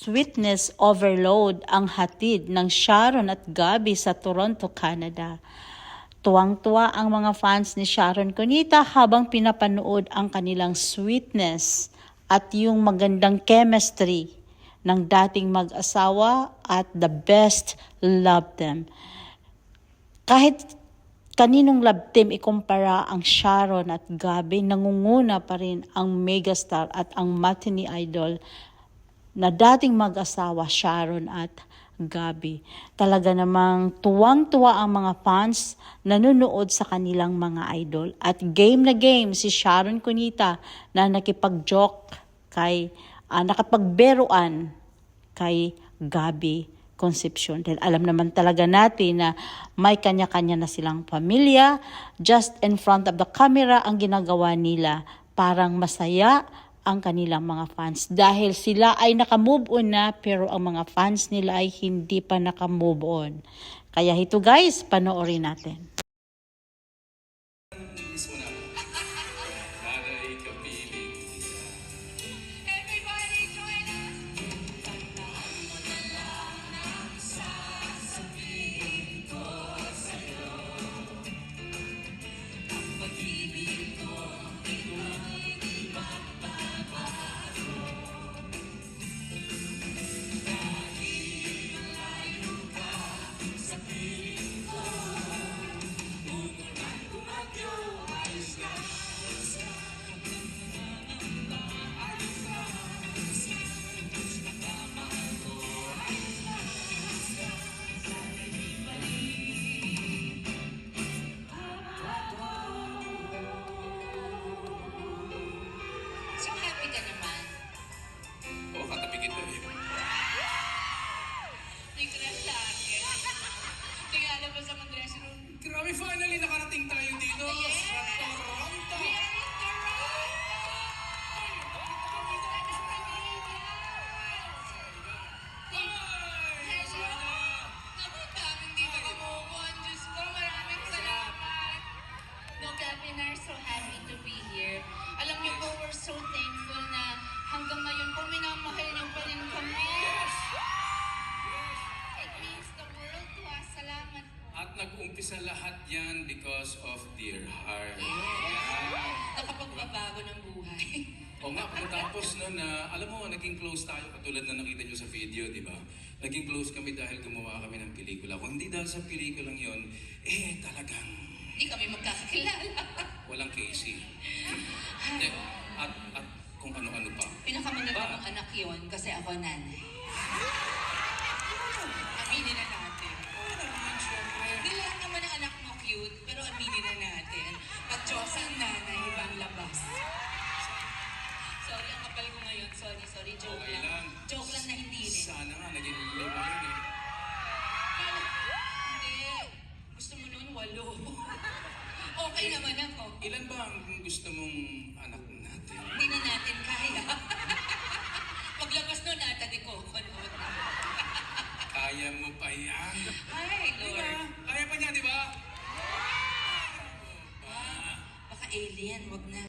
Sweetness overload ang hatid ng Sharon at Gabby sa Toronto, Canada. Tuwang-tuwa ang mga fans ni Sharon Cunita habang pinapanood ang kanilang sweetness at yung magandang chemistry ng dating mag-asawa at the best love team. Kahit kaninong love team ikumpara ang Sharon at Gabby, nangunguna pa rin ang megastar at ang matinee idol na dating mag-asawa Sharon at Gabby. Talaga namang tuwang-tuwa ang mga fans nanonood sa kanilang mga idol. At game na game si Sharon Cunita na nakipag-joke kay, nakapagberuan kay Gabby Concepcion. Dahil alam naman talaga natin na may kanya-kanya na silang pamilya. Just in front of the camera ang ginagawa nila. Parang masaya ang kanilang mga fans dahil sila ay naka-move on na pero ang mga fans nila ay hindi pa naka-move on. Kaya ito guys, panoorin natin. So happy ka naman. Oo, katabi kita eh. Hindi ko na lagi. Tingala ba sa mga dressing room? Grabe, finally nakarating tayo dito Yes! sa Toronto. We are in so happy to be here. Alam niyo po, we're so thankful na hanggang ngayon po minamahal niyo pa rin kami. It means the world to us. Salamat po. At nag-umpisa lahat yan because of dear heart. Nakapagbabago ng buhay. O nga, pagkatapos nun na, alam mo, naging close tayo katulad na nakita nyo sa video, di ba? Naging close kami dahil gumawa kami ng pelikula. Kung hindi dahil sa pelikulang yon, talagang Hindi kami magkakakilala. walang Casey. At kung ano-ano pa. Pinakamaganda kong anak yon kasi ako nanay. Aminin na natin. Hindi lahat naman ang anak mo cute, pero aminin na natin. Pag Diyos ang nanay, ibang labas. Sorry, ang kapal ko ngayon. Sorry, joke Okay lang. lang. Joke lang na hindi rin. Sana nga, naging lima yun eh. Hindi. Gusto mo nun, 8. Okay naman ako. Ilan ba ang gusto mong anak natin? Hindi na natin kaya. Paglabas nun, natadi ko. Kaya mo pa yan. Ay, Diba? Lord. Kaya pa niya, di ba? Baka alien, wag na.